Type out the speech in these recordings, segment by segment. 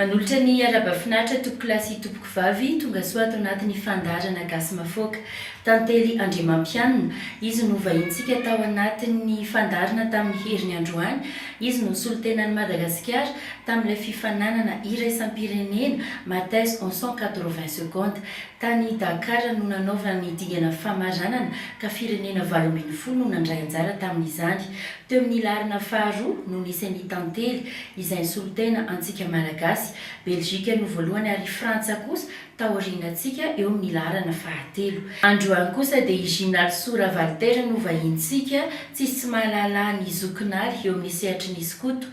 Manolotra ny araba-finaritra tompoko lasy tompoko vavy tonga soa ato anatin'ny fandarana gasy mafoaka tantely Andrimampianina. Izy no vahintsika tao anatin'ny fandarana tamin'ny heriny androany. Izy no solotenan'i Madagasikara tamin'ilay fifananana iraisam-pirenena Matès en 180 secondes tany Dakar no nanaovana ny dingana famaranana ka firenena 80 no nandray anjara tamin'izany. Teo amin'ny larina faharoa no nisy ny tantely izay nisolotena antsika malagasy. Belzika no voalohany ary Frantsa kosa taorianantsika eo amin'ny larana fahatelo. Androany kosa dia i Ginal Sora Valter no vahintsika tsisy mahalala ny zokinary eo amin'ny sehatry ny skoto.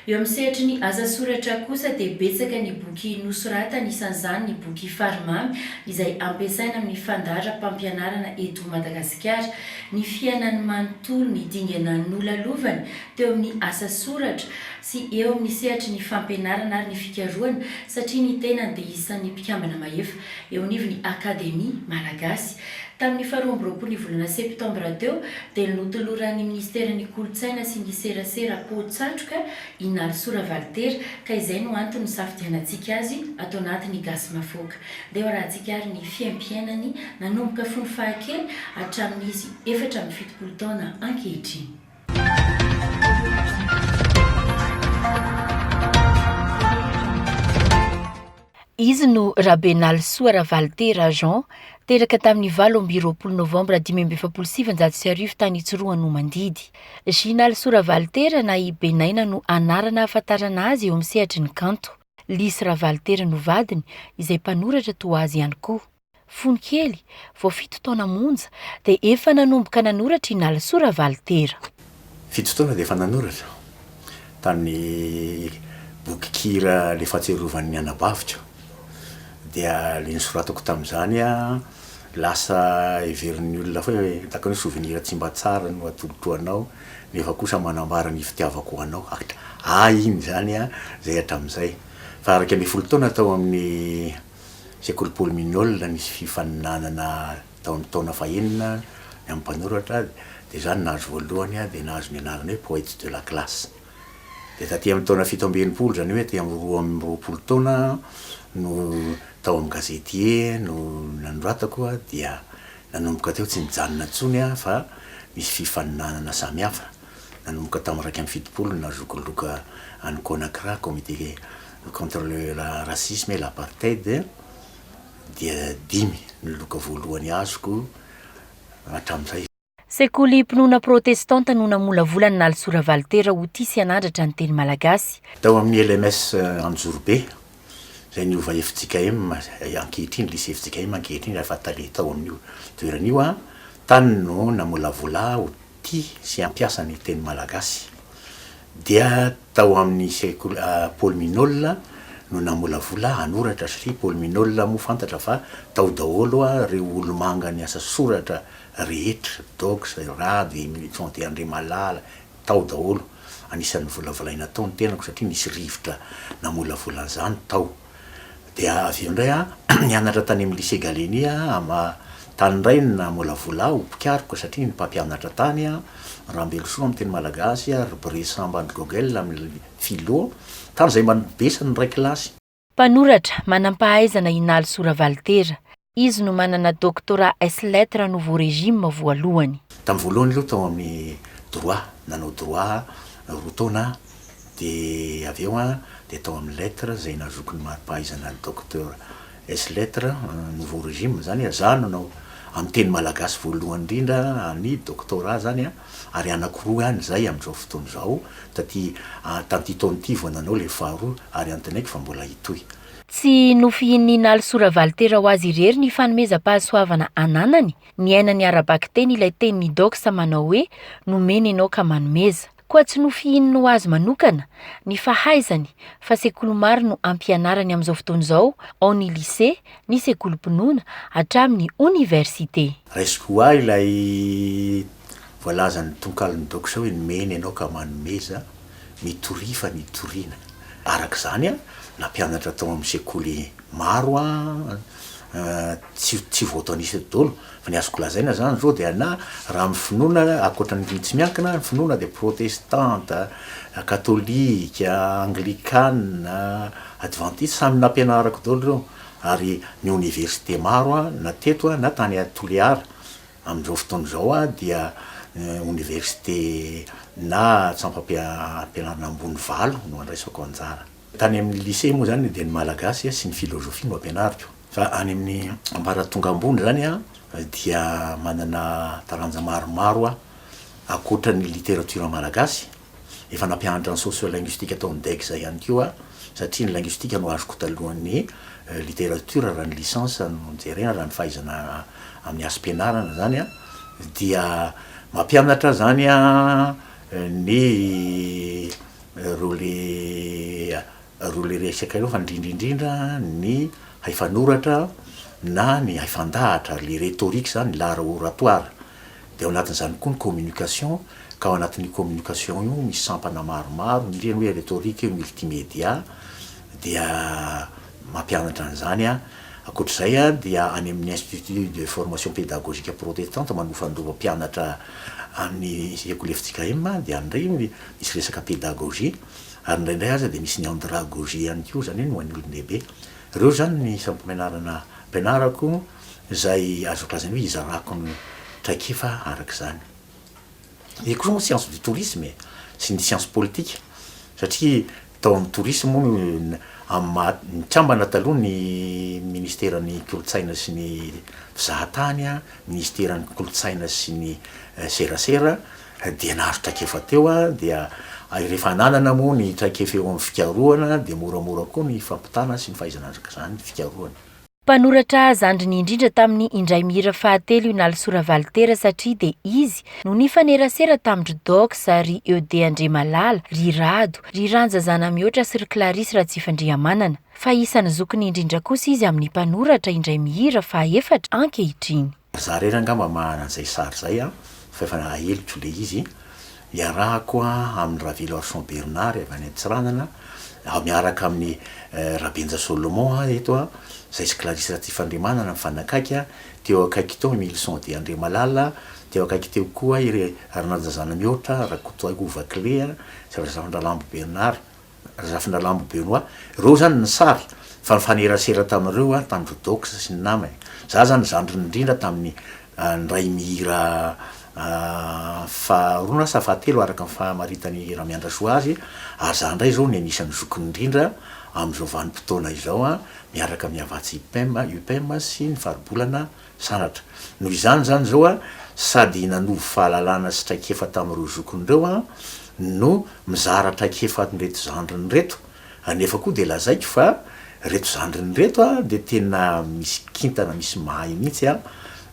Eo amin'ny sehatry ny asa soratra kosa dia betsaka ny boky nosoratana, isan'izany ny boky Farimamy izay ampiasaina amin'ny fandaharam-pampianarana eto Madagasikara. Ny fiainan'ny manontolo ny dinganan'olalovany teo amin'ny asa soratra sy eo amin'ny sehatry ny fampianarana ary ny fikarohana satria ny tenany dia isan'ny mpikambana mahefa eo anivon'ny Akademia Malagasy. Tamin'ny 12 volana septambra teo dia notoloran'ny ministeran'ny kolotsaina sy ny serasera Pohtsatroka i Nal Sora Valter ka izay no antony safidianantsika azy atao anatin'ny gasy mafoaka. Dia rahantsika ary ny fiaimpiainany nanomboka fony fahakely hatramin'izy 17 taona ankehitriny. Izy no Rabenal Sora Valter Jean teraka tamin'ny 20 novambra 2017 tany Itsoroa no Mandidy. Ginal Sora Valter na i Benaina no anarana ahafantarana azy eo amin'ny sehatry ny kanto. Lisra Valter no vadiny izay mpanoratra toa azy ihany koa. Fony kely vao 7 taona monja dia efa nanomboka nanoratra i Nal Sora Valter. 7 taona dia efa nanoratra tany boky kira le fahatserovan'ny Anabavitra. Dia le nisoratako tamin'izany lasa heverin'ny olona fa hoe taka hoe souvenir tsy mba tsara no atolotroanao nefa kosa manambara ny fitiavako anao. Iny zany zay hatramin'izay. Fa araka ny 10 taona tao amin'ny sekoly Paul Mignol nisy fifaninanana tao amin'ny taona fahenina ny amin'ny mpanoratra dia zany nahazo voalohany dia nahazo ny anarana hoe poète de la classe. Dia taty amin'ny taona 17 zany hoe taty amin'ny 20 taona no tao amin'ny gazetier no nanoratako dia nanomboka teo tsy nijanona intsony fa misy fifaninanana samihafa. Nanomboka tamin'ny 17 nazokoloka any Conakry comité contre le racisme et l'apartheid dia 5 ny loka voalohany azoko hatramin'izay. Sekoly mpinoana protestanta no namolavolany Nal Sora Valter ho tia sy anandratra ny teny malagasy. Tao amin'ny LMS Anjorobe zay niova FJKM ankehitriny lycée FJKM ankehitriny rehefa tale tao amin'io toeran'io tany no namolavola ho tia sy ampiasa ny teny malagasy. Dia tao amin'ny sekoly Paul Mignol no namolavola hanoratra satria Paul Mignol moa fantatra fa tao daholo reo olomanga ny asa soratra rehetra Dox, Rady, Militante André Malala tao daholo. Anisan'ny volavolaina tao ny tenako satria nisy rivotra namolavola an'izany tao. Dia avy eo indray nianatra tany amin'ny lycée Galeny tany indray namolavola ho mpikaroko satria ny mpampianatra tany Rambelosoa amin'ny teny malagasy ary Bressan Ambany Gogel amin'ny philo tany izay manobesany ny ray kilasy. Mpanoratra manampahaizana i Nal Sora Valter. Izy no manana doctorat ès lettres nouveau régime voalohany. Tamin'ny voalohany aloha tao amin'ny droit, nanao droit 2 taona dia avy eo dia tao amin'ny lettres zay nazokony mampahaizana docteur ès lettres nouveau régime zany za nanao amin'ny teny malagasy voalohany indrindra ny doctorat zany ary anakiroa any zay amin'izao fotoana izao taty taona ity vao nanao le faharoa ary antonaiky fa mbola hitohy. Tsy nofihin'ny Nal Sora Valter ho azy irery ny fanomezam-pahasoavana ananany, niainany arabaky teny ilay tenin'ny Dox manao hoe nomeny ianao ka manomeza. Koa tsy nofihin'ny ho azy manokana ny fahaizany fa sekoly maro no ampianarany amin'izao fotoana izao ao ny lycée, ny sekolim-pinoana hatramin'ny université. Raisiko ilay voalazan'ny tonkalon'ny Dox hoe nomeny ianao ka manomeza mitorifa ny toriana. Araka izany nampianatra tao amin'ny sekoly maro tsy voatanisy dolo fa ny azoko lazaina zany zao de na raha my finoana akoatrany tsy miankina ny finoana de protestante katolika anglikana adventiste samy nampianarako dolo reo ary ny université maro a na teto a na tany Toliara am'izao fotoana zao a dia université na tsampampianarana ambony valo no andraisako anjara tany amin'ny lycée moa zany de ny malagasy sy ny filozofia no ampianariko fa any amin'ny ambaratonga ambony zany a dia manana taranja maromaro a akoatra ny littérature malagasy efa nampianatra ny sociolinguistique atao DEC zay ihany koa satria ny linguistique no azoko talohan'ny littérature raha ny licence no jerena raha ny fahaizana amin'ny asam-pianarana zany a dia mampianatra zany a ny role resaka ireo fa indrindraindrindra ny hay fanoratra na ny hay fandahatra le rhétorique zany l'art oratoire de ao anatin'izany koa ny communication ka ao anatin'ny communication io misy sampana maromaro indreny hoe rhétorique multimédia dia mampianatra an'izany a akoatr'izay a dia any amin'ny institut de formation pédagogique protestante manofandova mpianatra amin'ny sekoly FJKM dia andray misy resaka pédagogie ary indraindray aza de misy ny andragogie ihany koa zany no an'ny olon-dehibe reo zany ny sampianarana mpianarako zay azoko lazany hoe izarako ny traikefa arak'izany e koa moa science du tourisme sy ny science politique satria tao amin'ny tourisme mitambana taloha ny ministeran'ny kolotsaina sy ny fizahatany a ministeran'ny kolotsaina sy ny serasera dia nahazo traikefa teo a dia rehefa ananana moa ny traikefa eo amin'ny fikarohana de moramora koa ny fampitana sy ny fahaizana azak'izany fikarohana mpanoratra zandriny indrindra tamin'ny indray mihira fahatelo io Nalosora Valtera satria de izy no nifanerasera tamin'ny Dox ary Eode Andriamalala, ry Rado, ry Ranjazana mihoatra sy ry Clarisse Ratsifandrihamanana. Fa isany zokiny indrindra kosa izy amin'ny mpanoratra indray mihira fahaefatra ankehitriny. Za rera angamba manan'izay sary zay a fa efa nahelitro le izy iarahako a amin'ny Ravilo Arson Bernard avy any Antsiranana miaraka amin'ny Rabenja Solomon eto a zay sy Clarisse Ratsifandrihamanana mifanakaiky a teo akaiky teo Milson de Andriamalala teo akaiky teo koa ry Ranjazana mihoatra Rakotoay Ovakle sy Razafindralambo Bernard Razafindralambo Benoît reo zany ny sary fa nifanerasera tamin'ireo a tamin'ny Dox sy ny namany za zany zandriny indrindra tamin'ny ndray mihira faharoa sa fahatelo araka ny fahamaritany Ramiandrasoa azy ary za ndray zao ny anisan'ny zokiny indrindra am'izao vanim-potoana izao a miaraka miavatsy UPEM sy ny faribolana sanatra noho izany zany zao a sady nanovo fahalalana sy traikefa tamin'ireo zokin'ireo a no mizara traikefa nreto zandriny reto anefa koa de lazaiko fa reto zandriny reto a de tena misy kintana misy mahay mihitsy a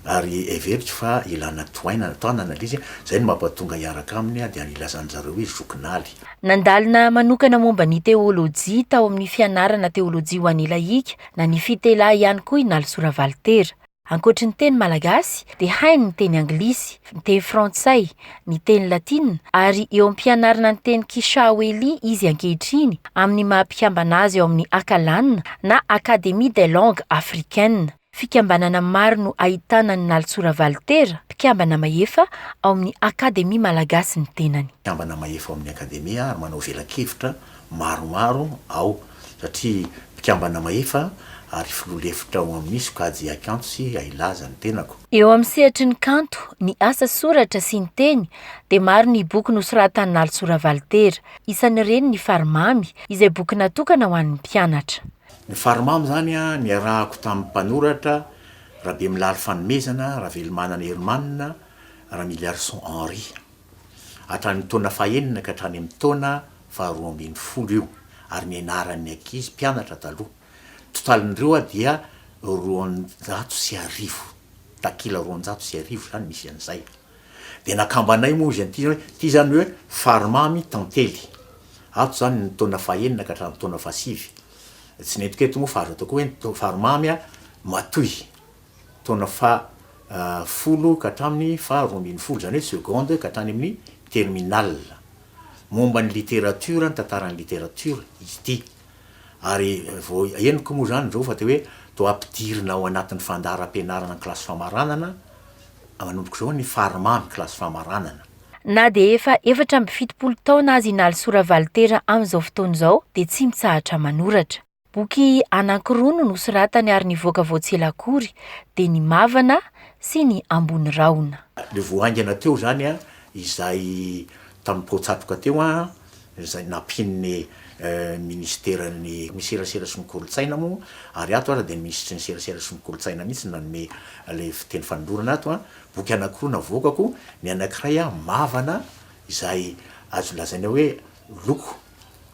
ary everitry fa ilana toanana lizy zay no mampatonga iaraka aminy a de anilazan'zareo hoe zokinaly. Nandalina manokana momba ny teolojia tao amin'ny fianarana teolojia ho an'ny laika na ny fitelahy ihany koa i Nalosora Valtera. Ankoatry ny teny malagasy dia hainy ny teny anglisy, ny teny frantsay, ny teny latina ary eo am-pianarana ny teny Kiswahili izy ankehitriny amin'ny maha-pikambana azy eo amin'ny Akalanina na Académie des langues africaines. Fikambanana maro no ahitana ny Nalosora Valtera, mpikambana mahefa ao amin'ny Akademia Malagasy ny tenany. Mpikambana mahefa ao amin'ny akademia ary manao velakevitra maromaro ao satria mpikambana mahefa ary filolefitra ao amin'ny sokajy akanto sy ailaza ny tenako. Eo amin'ny sehatry ny kanto, ny asa soratra sy ny teny dia maro ny boky nosoratany Nalosora Valtera. Isan'ireny ny Farimamy izay boky natokana ho an'ny mpianatra. Ny Farimamy zany a niarahako tamin'ny mpanoratra Rabemilary Fanomezana, Ravelmanana Hermanina, Ramily Arson Henri. Hatrany taona fahaenina ka hatrany amin'ny taona faharoa ambin'ny folo io ary nianaran'ny ankizy mpianatra taloha. Totalin'ireo a dia 250 takila 250 zany misy an'izay. De nakambanay moa izy an'ity hoe ty zany hoe Farimamy tantely. Ato zany ny taona fahaenina ka hatramin'ny taona fahasivy. Tsy netiko eto moa fa azo atao koa hoe Farimamy a matoy taona folo ka hatramin'ny faharoa ambin'ny folo zany hoe seconde ka hatrany amin'ny terminal. Momba ny littérature, ny tantaran'ny littérature izy ty ary vo eniko moa zany zao fa te hoe to ampidirina ao anatin'ny fandaharam-pianarana ny klasy famaranana manomboka zao ny farimamy klasy famaranana. Na dia efa efatra amby 70 taona azy Inaly Soravaltera amin'izao fotoana izao dia tsy mitsahatra manoratra. Boky anankiroa no nosoratany ary nivoaka vao tsy ela akory dia ny Mavana sy ny Ambony Rahona. Le voaingana teo zany a izay tamin'ny poatsatoka teo a izay nampian'ny ministeran'ny miserasera sy ny kolotsaina moa ary ato ara dia ny ministry ny serasera sy ny kolotsaina mihitsy nanome le fiteny fanondorana ato a boky anankiroa navokako ny anankiray a Mavana izay azo lazaina hoe loko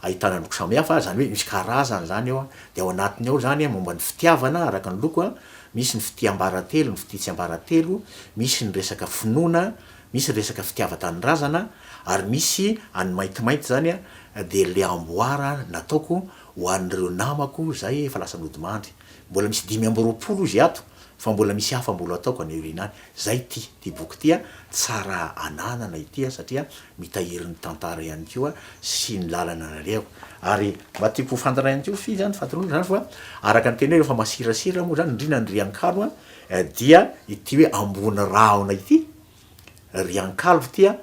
ahitana loko samihafa zany hoe misy karazany zany eo a dia ao anatiny ao zany a momba ny fitiavana araka ny loko a misy ny fitiambaratelo ny fitiatsiambaratelo misy ny resaka finoana misy resaka fitiava-tanindrazana ary misy any maintimainty zany a dia le amboara nataoko ho an'ireo namako zay efa lasa nodimandry mbola misy 520 izy ato fa mbola misy hafa mbola ataoko an'erinany zay ty boky ty a tsara ananana ity a satria mitahirin'ny tantara ihany koa sy ny lalana naleko ary mba tiako fantana ihany koa fi zany fatorona zany fa araka ny teny hoe rehefa masirasira moa zany indrina ny riankalo a dia ity hoe Ambony Rahona ity riankalo ty a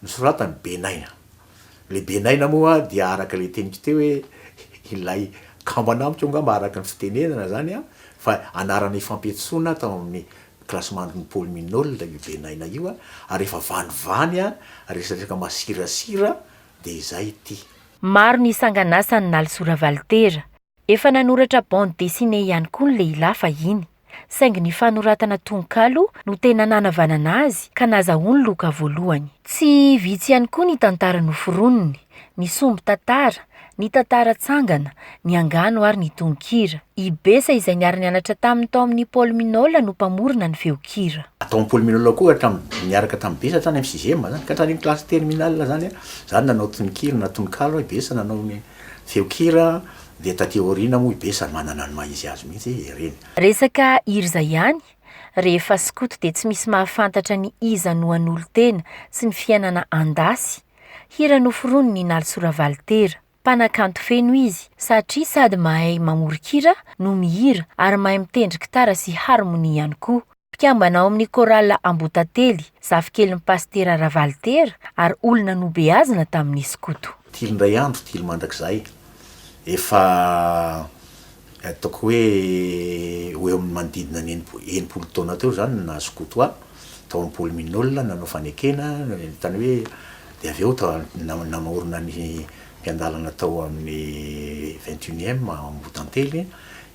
nosoratany Benaina. Le Benaina moa dia araka le teniko teo hoe ilay kambanamiko angamba araka ny fitenenana zany a fa anarana ifampiantsoana tao amin'ny klassemandrony Paul Minol io Benaina io a ary efa vanivany a resaka masirasira dia izay ty. Maro ny sangan'asany Inaly Soravaltera. Efa nanoratra bande dessinée ihany koa ny lehilahy fahiny. Saingy ny fanoratana tononkalo no tena nanavanana azy ka nazahoany loka voalohany. Tsy vitsy ihany koa ny tantara noforoniny, ny somby tantara, ny tantara tsangana, ny angano ary ny tononkira. I Besa izay niara-nianatra taminy tao amin'ny Paul Minol no mpamorona ny feokira. Atao amin'ny Paul Minol koa niaraka tamin'ny Besa hatrany amin'ny 6e zany ka hatrany amin'ny classe terminale zany a zany nanao tononkira na tononkalo Besa nanao ny feokira dia taty aoriana moa i Besa manana ny maha izy azy mihitsy ireny. Resaka Irza ihany, rehefa skoto dia tsy misy mahafantatra ny iza nohan'olo-tena sy ny fiainana andasy. Hira noforoniny Inaly Soravaltera. Mpanakanto feno izy satria sady mahay mamorikira no mihira ary mahay mitendry gitara sy harmonie ihany koa. Mpikambanao amin'ny korala Ambotately, zafikely ny Pastera Ravaltera ary olona nobeazina tamin'ny skoto. Tily ndray andro, tily mandrakizay. Efa ataoko hoe amin'ny manodidina ny 90 taona teo zany na skoto a tao amin'ny Paul Minol nanao fanekena tany hoe dia avy eo namorona ny mpiandalana tao amin'ny 21e Ambotantely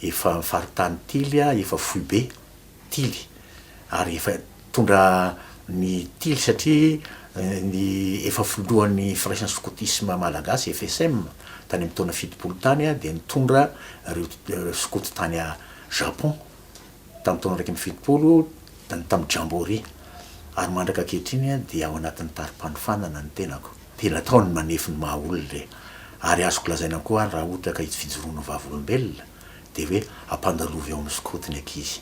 efa faritany Tily a efa fohy be Tily ary efa tondra ny Tily satria ny efa filohan'ny firaisan'ny skotisme malagasy FSM tany amin'ny taona 70 tany a dia nitondra reo skoto tany a Japon tamin'ny taona 170 tamin'ny Jamboree ary mandraka ankehitriny a dia ao anatin'ny tarim-panofanana ny tenako. Tena ataony manefy ny maha olona ary azoko lazaina koa raha ohatra ka itsy fijoroana vavolombelona dia hoe ampandalovy ao amin'ny skotiny ankizy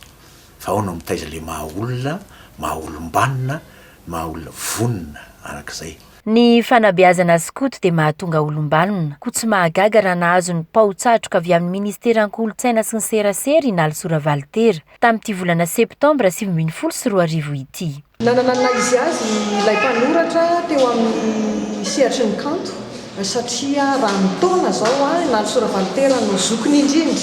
fa ao no mitaiza le maha olona, maha olombanina, maha olona vonina arak'izay. Ny fanabeazana skoto dia mahatonga olombanona koa tsy mahagaga raha nahazo ny pao-tsatroka avy amin'ny ministeran'ny kolotsaina sy ny serasera Inaly Soravaltera tamin'ity volana septambra 2024 ity. Nananana izy azy ilay mpanoratra teo amin'ny sehatry ny kanto satria raha nitaona zao a Inaly Soravaltera no zokiny indrindra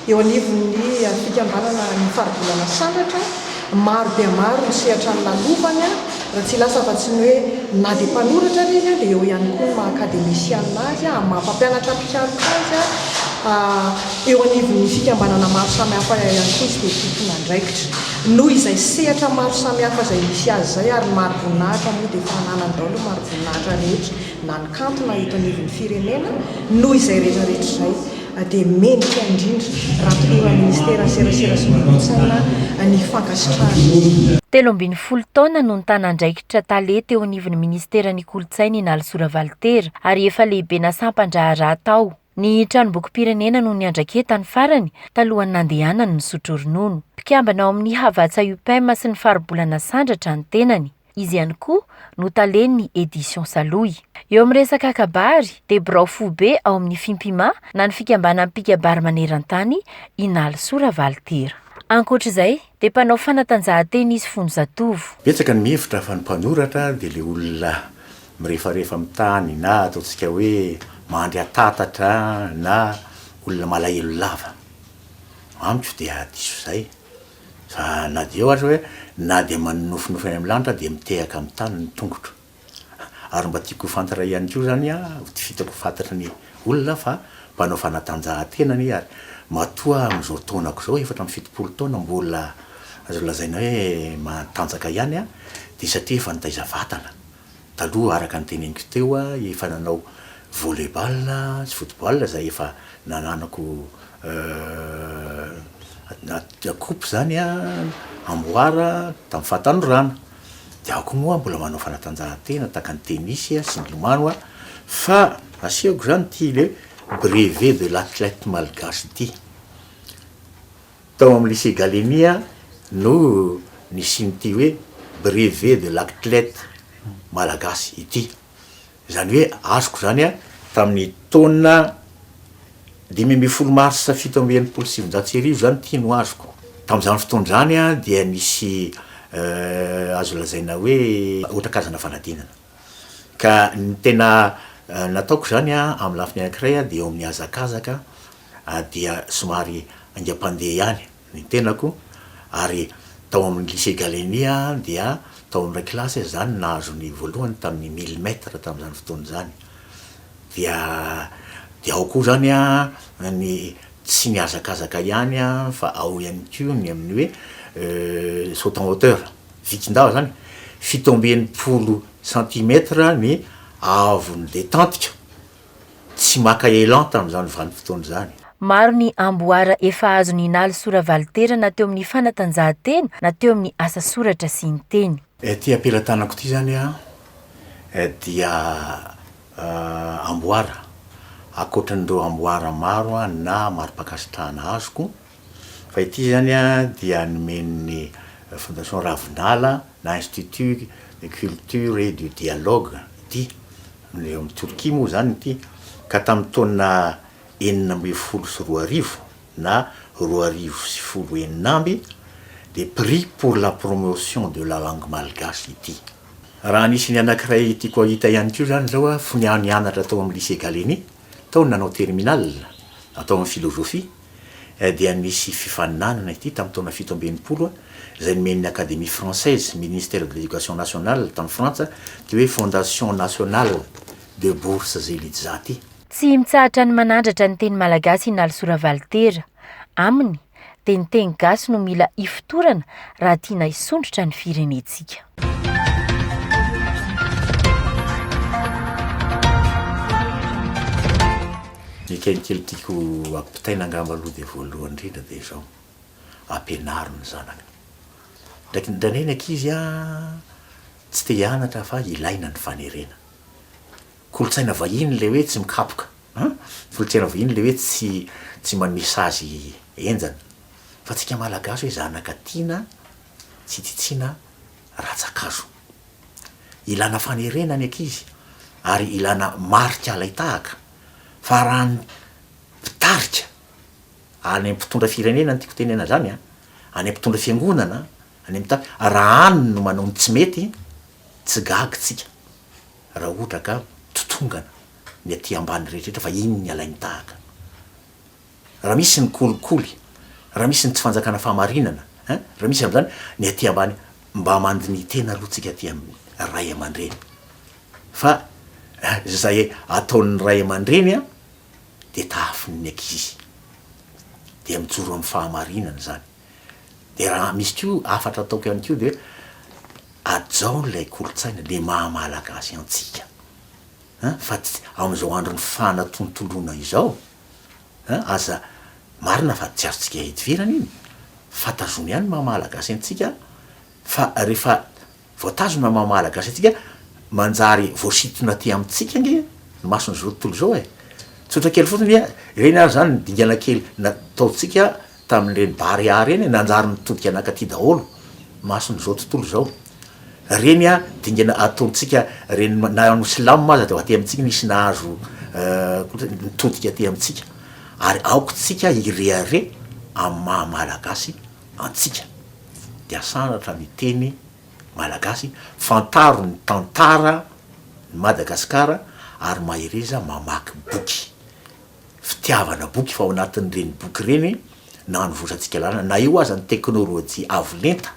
eo anivon'ny fikambanana ny faribolana sandratra maro dia maro ny sehatra ny lalovany a raha tsy lasa fa tsy ny hoe na dia mpanoratra izy a dia eo ihany koa ny maha-akademisianina azy a maha-mpampianatra mpikaroka azy a eo anivon'ny fikambanana maro samihafa ihany koa izy dia tompona andraikitra noho izay sehatra maro samihafa izay misy azy zay ary maro voninahitra moa dia fananany daholo maro voninahitra rehetra na ny kanto na eto anivon'ny firenena noho izay rehetrarehetra zay dia menika indrindra raha toloran'ny ministera serasera sy ny kolotsaina ny fankasitrahana. 13 taona no nitanandraikitra taleta eo anivon'ny ministeran'ny kolotsaina Inaly Soravaltera ary efa lehibe nasampan-draharaha tao. Ny tranombokim-pirenena no niandraiketany farany talohany nandehanany ny sotro ronono. Mpikambana ao amin'ny Havatsa UPM sy ny faribolana sandratra ny tenany. izy ihany koa no taleniny édition Saloy. Eo amin'ny resaka kabary dia birao fobe ao amin'ny fimpima na ny fikambanan'ny mpikabary maneran-tany Inaly Soravalitera. Ankoatr'izay dia mpanao fanatanjahantena izy fony zatovo. Betsaka ny mihevitra fa ny mpanoratra dia le olona mirefarefa amin'ny tany na ataontsika hoe mandry atatatra na olona malahelo lava. Amiko dia diso izay. Fa na dia ohatra hoe na dia manofinofy any amin'ny lanitra dia mitehaka amin'ny tany ny tongotra. Ary mba tiako fantatra ihany koa zany fitako fantatra ny olona fa mpanao fanatanjahantena ny ary matoa amin'izao taonako zao 7-7 taona mbola azo lazaina hoe matanjaka ihany dia satria efa nitaiza vatana. Taloha araka ny teneniko teo efa nanao volleyball sy football zay efa nananako coupe zany amboara tamin'ny fahatanorana. Dia ako moa mbola manao fanatanjahantena tahaka ny tenisy sy ny lomano fa asiako zany ty le brevet de l'athlète malgasy ity. Tao amin'ny lycée Galenia no nisin'ity hoe brevet de l'athlète malagasy ity. Zany hoe azoko zany tamin'ny taona 5 mars 1797 zany ty no azoko. Tamin'izany fotoana zany dia nisy azo lazaina hoe ohatra karazana fanadinana. Ka ny tena nataoko zany amin'ny lafiny anankiray dia eo amin'ny hazakazaka dia somary angam-pandeha ihany ny tenako. Ary tao amin'ny lycée Galenia dia tao amin'ny ray kilasy zany nahazo ny voalohany tamin'ny 1000 mètres tamin'izany fotoana zany. Dia ao koa zany ny tsy ny hazakazaka ihany fa ao ihany koa ny amin'ny hoe saut en hauteur vikindava zany 7 centimetres ny avony detantika tsy maka élan tamin'izany vanim-potoana zany. Maro ny amboara efa azony Inaly Soravalitera na teo amin'ny fanatanjahantena na teo amin'ny asa soratra sy ny teny. Ty ampelantanako ty zany dia amboara akoatran'ireo amboara maro na mari-pakasitrahana azoko. Fa ity zany dia nomen'ny fondation Ravinala na Institut de culture et du dialogue ity eo amin'ny Turquie moa zany ity. Ka tamin'ny taona 1912 na 1919 des prix pour la promotion de la langue malgache ity. Raha nisy ny anankiray tiako hita ihany koa zany zao nianatra tao amin'ny lycée Galenia tao nanao terminal atao amin'ny philosophie dia nisy fifaninanana ity tamin'ny taona 17 izay nomen'ny Académie française ministère de l'éducation nationale tamin'ny Frantsa dia hoe fondation nationale de bourses Elitza ity. Tsy mitsahatra ny manandratra ny teny malagasy Inaly Soravalitera. Aminy dia ny teny gasy no mila hifotorana raha tiana hisondrotra ny firenentsika. Ny kelikely tiako ampitaina angamba aloha dia voalohany indrindra dia izao ampianarina ny zanaka. Ndraindray ny ankizy tsy te hianatra fa ilaina ny fanerena. Kolotsaina vahiny le hoe tsy mikapoka. Kolotsaina vahiny le hoe tsy manisy azy enjana. Fa tsika malagasy hoe zanaka tiana tsy titsiana ratsakazo. Ilana fanerena ny ankizy ary ilana marika alaitahaka. Fa raha ny mpitarika any am-mpitondra firenena ny tiako tenena zany any am-mpitondra fiangonana any am-pitary raha any no manao ny tsy mety tsy gaga tsika raha ohatra ka totongana ny aty ambany rehetrarehetra fa iny ny alainy tahaka. Raha misy ny kolikoly, raha misy ny tsy fanjakana fahamarinana, raha misy am'zany ny aty ambany mba mandiny tena aloha tsika aty amin'ny ray aman-dreny. Fa zay ataon'ny ray aman-dreny dia tahafin'ny ankizy dia mijoro amin'ny fahamarinana zany. Dia raha misy koa afatra ataoko ihany koa dia ajao ilay kolotsaina le mahamalagasy antsika. Fa amin'izao andro ny fanatontolona izao aza marina fa tsy azontsika hidivirana iny fa tazony ihany mahamalagasy antsika. Fa rehefa voatazona mahamalagasy antsika manjary voasitona aty amintsika nge ny mason'izao tontolo zao tsotra kely fotony ireny ary zany dingana kely nataotsika tamin'ireny barea reny nanjary nitodika anakaty daholo mason'izao tontolo zao. reny a dingana ataontsika reny na silamo aza de aty amintsika nisy nahazo nitodika aty amintsika ary aokotsika ireare amin'ny maha malagasy antsika de asanatra miteny malagasy fantaro ny tantara ny Madagasikara ary mahireza mamaky boky fitiavana boky fa ao anatin'ireny boky reny na nyvosatsika lalana na io aza ny teknôlôjia avolenta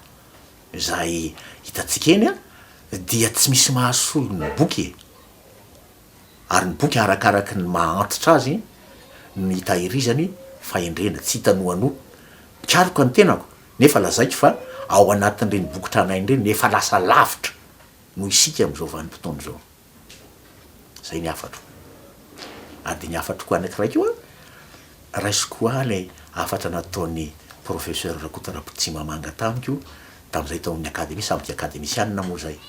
zay hitatsika eny a dia tsy misy mahasolo ny boky ary ny boky arakaraky ny mahantitra azy ny hitahirizany fahendrena tsy hitanoano karoka ny tenako nefa lazaiko fa ao anatin'ireny boky tranainy reny nefa lasa lavitra no isika am'izao vanim-potoana zao zay ny afatro ary de ny afatro koa anakiraiky io a raisiko a lay afatra nataony professeur Rakotorapotsimamanga tamiko tam'izay tao amin'ny akademia samboky akademisianina moa zay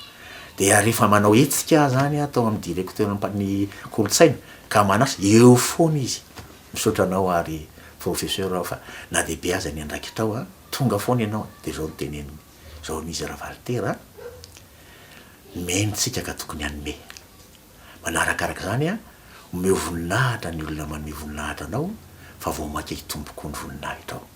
de rehefa manao etsika zany atao amin'ny directeur ny kolotsaina ka manasa eo foana izy misotranao ary professeur ao fa na dehibe aza ny andraikitrao a tonga foana ianao de zao noteneniny zao nizy Ravaltera menitsika ka tokony anome manarakaraka zany a omeo voninahitra ny olona manome voninahitra anao fa vao maka hitomboko ny voninahitra ao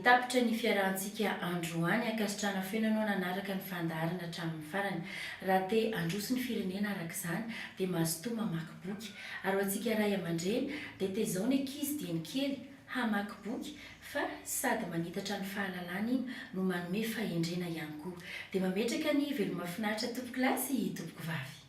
tapitra ny fiarahantsika androany akasitrana fenanao nanaraka ny fandarana hatramin'ny farany raha te androso ny firenena araka izany dia mazotoa mamaky boky ary ho antsika ray aman-dreny dia tezao ny ankizy dia ny kely hamaky boky fa sady manitatra ny fahalalana iny no manome fahendrena ihany koa dia mametraka ny veloma finaritra tompokilasy tompoko vavy